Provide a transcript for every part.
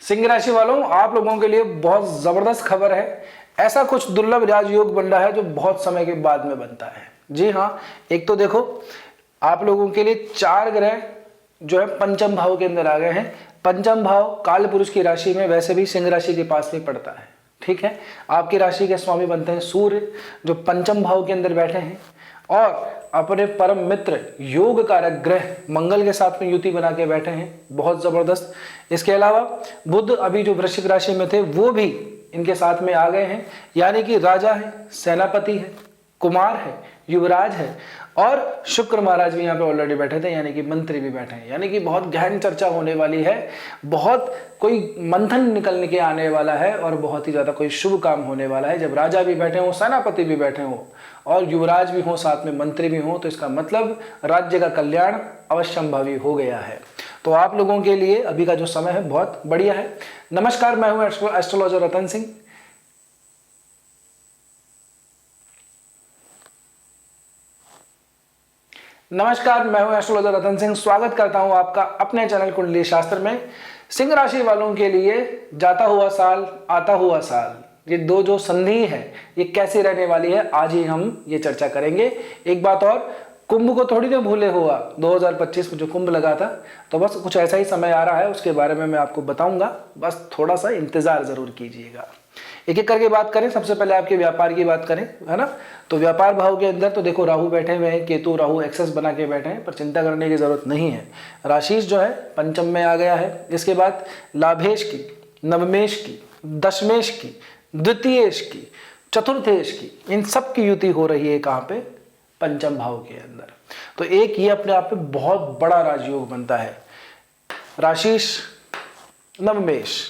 सिंह राशि वालों, आप लोगों के लिए बहुत जबरदस्त खबर है। ऐसा कुछ दुर्लभ राजयोग बन रहा है जो बहुत समय के बाद में बनता है। जी हाँ, एक तो देखो आप लोगों के लिए 4 ग्रह जो है पंचम भाव के अंदर आ गए हैं। पंचम भाव काल पुरुष की राशि में वैसे भी सिंह राशि के पास में पड़ता है, ठीक है। आपकी राशि के स्वामी बनते हैं सूर्य, जो पंचम भाव के अंदर बैठे हैं, और अपने परम मित्र योग कारक ग्रह मंगल के साथ में युति बना के बैठे हैं, बहुत जबरदस्त। इसके अलावा बुध अभी जो वृश्चिक राशि में थे वो भी इनके साथ में आ गए हैं, यानी कि राजा है, सेनापति है, कुमार है, युवराज है, और शुक्र महाराज भी यहाँ पे ऑलरेडी बैठे थे, यानी कि मंत्री भी बैठे हैं। यानी कि बहुत गहन चर्चा होने वाली है, बहुत कोई मंथन निकलने के आने वाला है, और बहुत ही ज्यादा कोई शुभ काम होने वाला है। जब राजा भी बैठे हो, सेनापति भी बैठे हो, और युवराज भी हो, साथ में मंत्री भी हो, तो इसका मतलब राज्य का कल्याण अवश्यंभावी हो गया है। तो आप लोगों के लिए अभी का जो समय है बहुत बढ़िया है। नमस्कार, मैं हूं एस्ट्रोलॉजर रतन सिंह। नमस्कार, मैं हूं एस्ट्रोलॉजर रतन सिंह। स्वागत करता हूं आपका अपने चैनल कुंडली शास्त्र में। सिंह राशि वालों के लिए जाता हुआ साल, आता हुआ साल, ये दो जो संधि है ये कैसी रहने वाली है, आज ही हम ये चर्चा करेंगे। एक बात और, कुंभ को थोड़ी ना भूले हुआ, 2025 में जो कुंभ लगा था, तो बस कुछ ऐसा ही समय आ रहा है, उसके बारे में मैं आपको बताऊंगा, बस थोड़ा सा इंतजार जरूर कीजिएगा। एक एक करके बात करें। सबसे पहले आपके व्यापार की बात करें, है ना। तो व्यापार भाव के अंदर तो देखो राहु बैठे हुए हैं, केतु राहु एक्सेस बना के बैठे हैं, पर चिंता करने की जरूरत नहीं है। राशि जो है पंचम में आ गया है। इसके बाद लाभेश की, नवमेश की, दशमेश की, द्वितीयेश की, चतुर्थेश की, इन सब की युति हो रही है कहाँ पे, पंचम भाव के अंदर। तो एक ये अपने आप में बहुत बड़ा राजयोग बनता है। राशिश, नवमेश,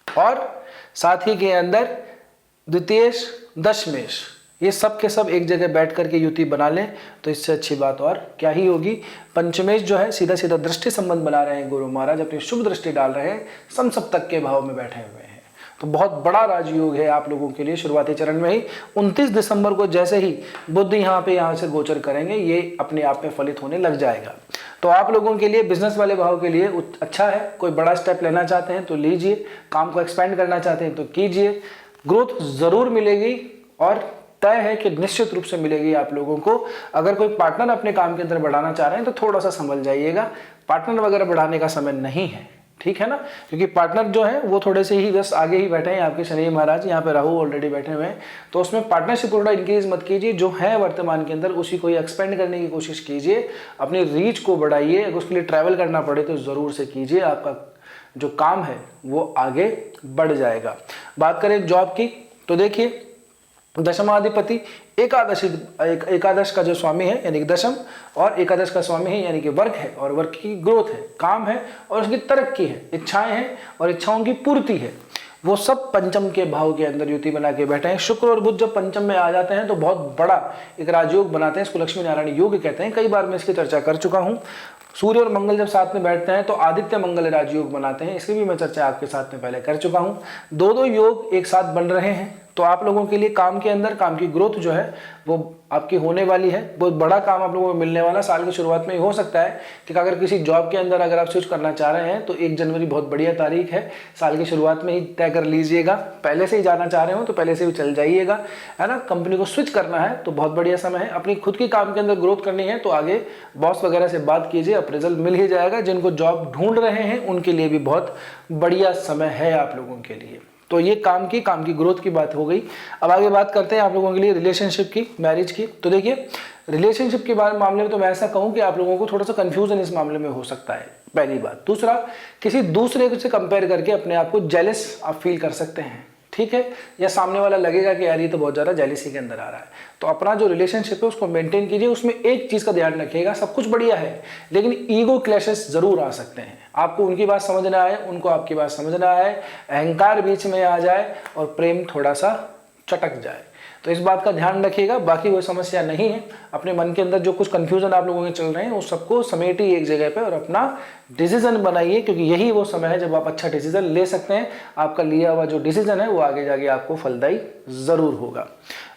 और साथ ही के अंदर द्वितीयेश, दशमेश, ये सब के सब एक जगह बैठ करके युति बना लें तो इससे अच्छी बात और क्या ही होगी। पंचमेश जो है सीधा सीधा दृष्टि संबंध बना रहे हैं गुरु महाराज, अपनी शुभ दृष्टि डाल रहे हैं, समसप्तक के भाव में बैठे हुए हैं। तो बहुत बड़ा राजयोग है आप लोगों के लिए शुरुआती चरण में ही। 29 दिसंबर को जैसे ही बुध यहाँ से गोचर करेंगे, ये अपने आप में फलित होने लग जाएगा। तो आप लोगों के लिए बिजनेस वाले भाव के लिए अच्छा है। कोई बड़ा स्टेप लेना चाहते हैं तो लीजिए, काम को एक्सपेंड करना चाहते हैं तो कीजिए, ग्रोथ जरूर मिलेगी, और तय है कि निश्चित रूप से मिलेगी आप लोगों को। अगर कोई पार्टनर अपने काम के अंदर बढ़ाना चाह रहे हैं तो थोड़ा सा संभल जाइएगा, पार्टनर वगैरह बढ़ाने का समय नहीं है, ठीक है ना। क्योंकि पार्टनर जो है वो थोड़े से ही बस आगे ही बैठे हैं आपके शनि महाराज, यहाँ पे राहु ऑलरेडी बैठे हुए हैं। तो उसमें पार्टनरशिप थोड़ा इंक्रीज मत कीजिए, जो है वर्तमान के अंदर उसी को एक्सपेंड करने की कोशिश कीजिए, अपनी रीच को बढ़ाइए। अगर उसके लिए ट्रैवल करना पड़े तो जरूर से कीजिए, आपका जो काम है वो आगे बढ़ जाएगा। बात करें जॉब की, तो देखिए दशमाधिपति एकादश का जो स्वामी है यानी कि दशम, और एकादश का स्वामी है यानी कि वर्क है, और वर्क की ग्रोथ है, काम है, और उसकी तरक्की है, इच्छाएं हैं और इच्छाओं की पूर्ति है, वो सब पंचम के भाव के अंदर युति बना के बैठे हैं। शुक्र और बुध जब पंचम में आ जाते हैं तो बहुत बड़ा एक राजयोग बनाते हैं, इसको लक्ष्मी नारायण योग कहते हैं। कई बार मैं इसकी चर्चा कर चुका हूँ। सूर्य और मंगल जब साथ में बैठते हैं तो आदित्य मंगल राजयोग बनाते हैं, इसकी भी मैं चर्चा आपके साथ में पहले कर चुका हूँ। दो योग एक साथ बन रहे हैं, तो आप लोगों के लिए काम के अंदर काम की ग्रोथ जो है वो आपकी होने वाली है। बहुत बड़ा काम आप लोगों को मिलने वाला साल की शुरुआत में ही हो सकता है कि अगर किसी जॉब के अंदर अगर आप स्विच करना चाह रहे हैं तो 1 जनवरी बहुत बढ़िया तारीख है, साल की शुरुआत में ही तय कर लीजिएगा। पहले से ही जाना चाह रहे हो तो पहले से भी चल जाइएगा, है ना। कंपनी को स्विच करना है तो बहुत बढ़िया समय है। अपनी खुद की काम के अंदर ग्रोथ करनी है तो आगे बॉस वगैरह से बात कीजिए, अप्रेजल मिल ही जाएगा। जिनको जॉब ढूंढ रहे हैं उनके लिए भी बहुत बढ़िया समय है आप लोगों के लिए। तो ये काम की ग्रोथ की बात हो गई। अब आगे बात करते हैं आप लोगों के लिए रिलेशनशिप की, मैरिज की। तो देखिए रिलेशनशिप के मामले में तो मैं ऐसा कहूं कि आप लोगों को थोड़ा सा कंफ्यूजन इस मामले में हो सकता है, पहली बात। दूसरा, किसी दूसरे से कंपेयर करके अपने आप को जेलस आप फील कर सकते हैं, ठीक है, या सामने वाला लगेगा कि यार ये तो बहुत ज़्यादा जेलिसी के अंदर आ रहा है। तो अपना जो रिलेशनशिप है उसको मेंटेन कीजिए। उसमें एक चीज़ का ध्यान रखिएगा, सब कुछ बढ़िया है लेकिन ईगो क्लैशेस जरूर आ सकते हैं। आपको उनकी बात समझ ना आए, उनको आपकी बात समझ ना आए, अहंकार बीच में आ जाए और प्रेम थोड़ा सा चटक जाए। तो इस बात का ध्यान रखिएगा। बाकी कोई समस्या नहीं है। अपने मन के अंदर जो कुछ कंफ्यूजन आप लोगों के चल रहे हैं उस सबको समेटिए एक जगह पे और अपना डिसीजन बनाइए, क्योंकि यही वो समय है जब आप अच्छा डिसीजन ले सकते हैं। आपका लिया हुआ जो डिसीजन है वो आगे जाके आपको फलदायी जरूर होगा।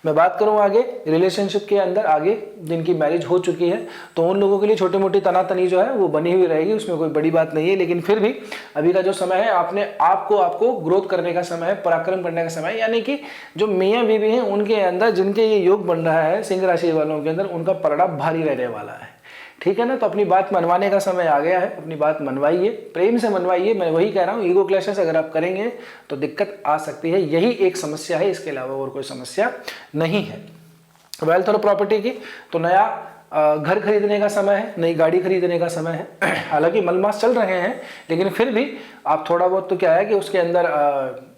मैं बात करूं आगे रिलेशनशिप के अंदर, आगे जिनकी मैरिज हो चुकी है तो उन लोगों के लिए छोटी मोटी तनातनी जो है वो बनी हुई रहेगी, उसमें कोई बड़ी बात नहीं है। लेकिन फिर भी अभी का जो समय है आपने आपको ग्रोथ करने का समय है, पराक्रम करने का समय है। यानी कि जो मियाँ बीवी हैं उनके अंदर जिनके ये योग बन रहा है सिंह राशि वालों के अंदर, उनका पलड़ा भारी रहने वाला है। ठीक है ना, तो अपनी बात मनवाने का समय आ गया है, अपनी बात मनवाइए, प्रेम से मनवाइए। मैं वही कह रहा हूँ, ईगो क्लैशेस अगर आप करेंगे तो दिक्कत आ सकती है, यही एक समस्या है, इसके अलावा और कोई समस्या नहीं है। वेल्थ और प्रॉपर्टी की तो नया घर खरीदने का समय है, नई गाड़ी खरीदने का समय है। हालांकि मलमास चल रहे हैं लेकिन फिर भी आप थोड़ा बहुत तो क्या है कि उसके अंदर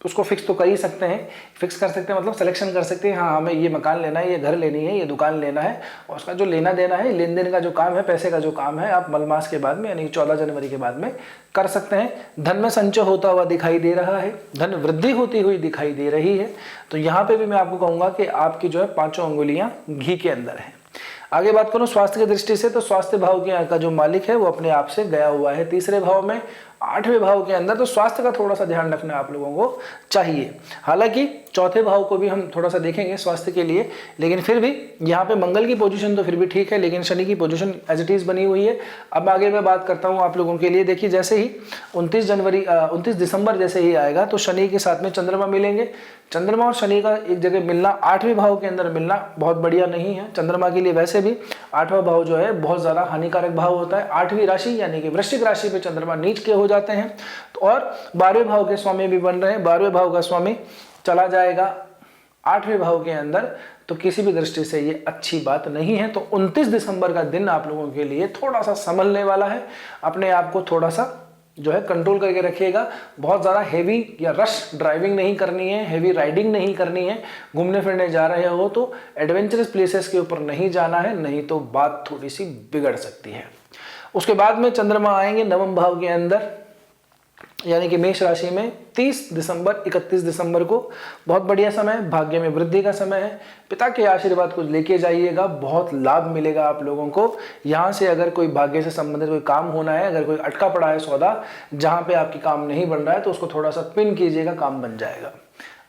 उसको फिक्स तो कर ही सकते हैं, फिक्स कर सकते हैं मतलब सिलेक्शन कर सकते हैं, हाँ हमें ये मकान लेना है, ये घर लेनी है, ये दुकान लेना है, और उसका जो लेना देना है, लेन देन का जो काम है, पैसे का जो काम है, आप मलमास के बाद में यानी 14 जनवरी के बाद में कर सकते हैं। धन में संचय होता हुआ दिखाई दे रहा है, धन वृद्धि होती हुई दिखाई दे रही है। तो यहाँ पे भी मैं आपको कहूँगा कि आपकी जो है 5 अंगुलियाँ घी के अंदर है। आगे बात करूं स्वास्थ्य की दृष्टि से, तो स्वास्थ्य भाव का जो मालिक है वो अपने आप से गया हुआ है तीसरे भाव में, 8वें भाव के अंदर। तो स्वास्थ्य का थोड़ा सा ध्यान रखना आप लोगों को चाहिए। हालांकि चौथे भाव को भी हम थोड़ा सा देखेंगे स्वास्थ्य के लिए, लेकिन फिर भी यहाँ पे मंगल की पोजीशन तो फिर भी ठीक है, लेकिन शनि की पोजीशन एज इट इज बनी हुई है। अब आगे मैं बात करता हूँ आप लोगों के लिए। देखिए जैसे ही 29 दिसंबर जैसे ही आएगा तो शनि के साथ में चंद्रमा मिलेंगे। चंद्रमा और शनि का एक जगह मिलना, 8वें भाव के अंदर मिलना बहुत बढ़िया नहीं है। चंद्रमा के लिए वैसे भी 8वां भाव जो है बहुत ज्यादा हानिकारक भाव होता है। 8वीं राशि यानी कि वृश्चिक राशि पे चंद्रमा नीच के हो जाते हैं, तो और 12वें भाव के स्वामी भी बन रहे हैं। 12वें भाव का स्वामी चला जाएगा 8वें भाव के अंदर, तो किसी भी दृष्टि से ये अच्छी बात नहीं है। तो 29 दिसंबर का दिन आप लोगों के लिए थोड़ा सा संभलने वाला है, अपने आप को थोड़ा सा जो है कंट्रोल करके रखिएगा। बहुत ज़्यादा हेवी या रश ड्राइविंग नहीं करनी है, हेवी राइडिंग नहीं करनी है। घूमने फिरने जा रहे हो तो एडवेंचरस प्लेसेस के ऊपर नहीं जाना है, नहीं तो बात थोड़ी सी बिगड़ सकती है। उसके बाद में चंद्रमा आएंगे 9वें भाव के अंदर यानी कि मेष राशि में 30 दिसंबर 31 दिसंबर को। बहुत बढ़िया समय, भाग्य में वृद्धि का समय है। पिता के आशीर्वाद को लेके जाइएगा, बहुत लाभ मिलेगा आप लोगों को। यहाँ से अगर कोई भाग्य से संबंधित कोई काम होना है, अगर कोई अटका पड़ा है सौदा जहाँ पे आपकी काम नहीं बन रहा है, तो उसको थोड़ा सा पिन कीजिएगा, काम बन जाएगा।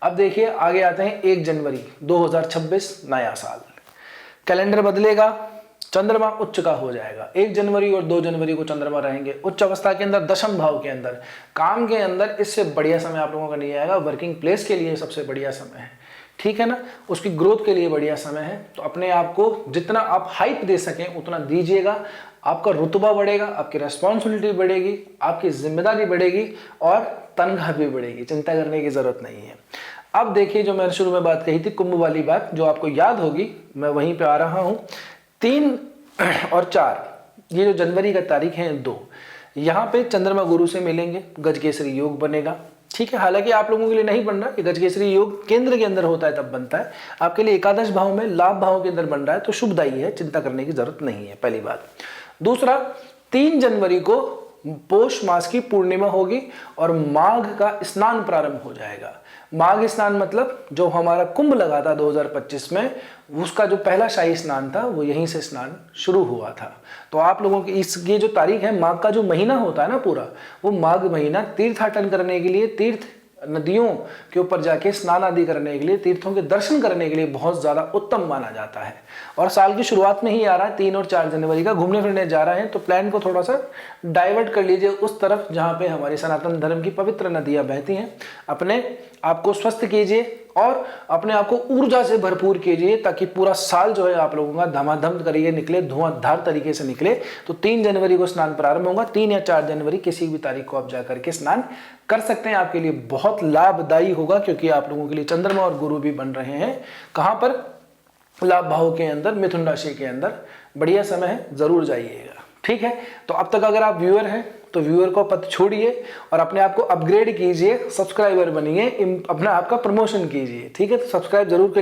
अब देखिए आगे आते हैं 1 जनवरी 2026 नया साल। कैलेंडर बदलेगा, चंद्रमा उच्च का हो जाएगा। 1 जनवरी और 2 जनवरी को चंद्रमा रहेंगे उच्च अवस्था के अंदर, 10वें भाव के अंदर। काम के अंदर इससे बढ़िया समय आप लोगों का नहीं आएगा। वर्किंग प्लेस के लिए सबसे बढ़िया समय है, ठीक है ना, उसकी ग्रोथ के लिए बढ़िया समय है। तो अपने आप को जितना आप हाइप दे सकें उतना दीजिएगा। आपका रुतबा बढ़ेगा, आपकी रेस्पॉन्सिबिलिटी बढ़ेगी, आपकी जिम्मेदारी बढ़ेगी और तनख्वाह भी बढ़ेगी। चिंता करने की जरूरत नहीं है। अब देखिए जो मैंने शुरू में बात कही थी कुंभ वाली बात, जो आपको याद होगी, मैं वहीं पे आ रहा हूं। 3 और 4 ये जो जनवरी का तारीख है 2, यहाँ पे चंद्रमा गुरु से मिलेंगे, गजकेसरी योग बनेगा। ठीक है, हालांकि आप लोगों के लिए नहीं बन रहा कि गजकेसरी योग केंद्र के अंदर होता है तब बनता है, आपके लिए एकादश भाव में लाभ भाव के अंदर बन रहा है, तो शुभदायी है, चिंता करने की जरूरत नहीं है, पहली बात। दूसरा, 3 जनवरी को पौष मास की पूर्णिमा होगी और माघ का स्नान प्रारंभ हो जाएगा। माघ स्नान मतलब जो हमारा कुंभ लगा था 2025 में, उसका जो पहला शाही स्नान था वो यहीं से स्नान शुरू हुआ था। तो आप लोगों की ये जो तारीख है, माघ का जो महीना होता है ना पूरा, वो माघ महीना तीर्थाटन करने के लिए, तीर्थ नदियों के ऊपर जाके स्नान आदि करने के लिए, तीर्थों के दर्शन करने के लिए बहुत ज्यादा उत्तम माना जाता है। और साल की शुरुआत में ही आ रहा है 3 और 4 जनवरी का, घूमने फिरने जा रहे हैं, तो प्लान को थोड़ा सा डाइवर्ट कर लीजिए उस तरफ जहाँ पे हमारी सनातन धर्म की पवित्र नदियाँ बहती हैं। अपने आप को स्वस्थ कीजिए और अपने आप को ऊर्जा से भरपूर कीजिए, ताकि पूरा साल जो है आप लोगों का धमाधम करिए निकले, धुआंधार तरीके से निकले। तो 3 जनवरी को स्नान प्रारंभ होगा, 3 या 4 जनवरी किसी भी तारीख को आप जाकर के स्नान कर सकते हैं। आपके लिए बहुत लाभदायी होगा, क्योंकि आप लोगों के लिए चंद्रमा और गुरु भी बन रहे हैं। कहां पर? लाभ भाव के अंदर, मिथुन राशि के अंदर। बढ़िया समय है, जरूर जाइएगा। ठीक है, तो अब तक अगर आप व्यूअर हैं तो व्यूअर को पद छोड़िए और अपने आप को अपग्रेड कीजिए, सब्सक्राइबर बनिए, अपना आपका प्रमोशन कीजिए। ठीक है, तो सब्सक्राइब जरूर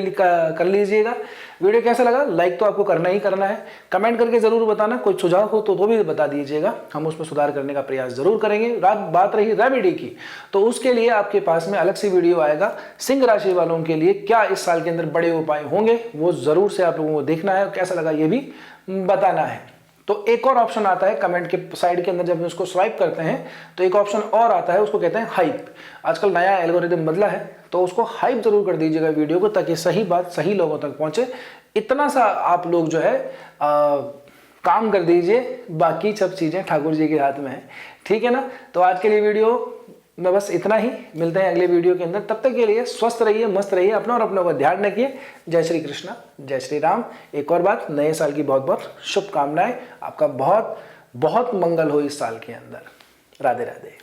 कर लीजिएगा। वीडियो कैसा लगा? लाइक तो आपको करना ही करना है। कमेंट करके जरूर बताना, कोई सुझाव हो तो भी बता दीजिएगा, हम उसमें सुधार करने का प्रयास जरूर करेंगे। बात रही रेमेडी की, तो उसके लिए आपके पास में अलग से वीडियो आएगा। सिंह राशि वालों के लिए क्या इस साल के अंदर बड़े उपाय होंगे, वो जरूर से आप लोगों को देखना है, और कैसा लगा ये भी बताना है। तो एक और ऑप्शन आता है कमेंट के साइड के अंदर, जब हम उसको स्वाइप करते हैं तो एक ऑप्शन और आता है, उसको कहते हैं हाइप। आजकल नया एल्गोरिदम बदला है, तो उसको हाइप जरूर कर दीजिएगा वीडियो को, ताकि सही बात सही लोगों तक पहुंचे। इतना सा आप लोग जो है काम कर दीजिए, बाकी सब चीजें ठाकुर जी के हाथ में है, ठीक है ना। तो आज के लिए वीडियो में बस इतना ही, मिलते हैं अगले वीडियो के अंदर। तब तक के लिए स्वस्थ रहिए, मस्त रहिए, अपना और अपनों का ध्यान रखिए। जय श्री कृष्णा, जय श्री राम। एक और बात, नए साल की बहुत बहुत शुभकामनाएं, आपका बहुत बहुत मंगल हो इस साल के अंदर। राधे राधे।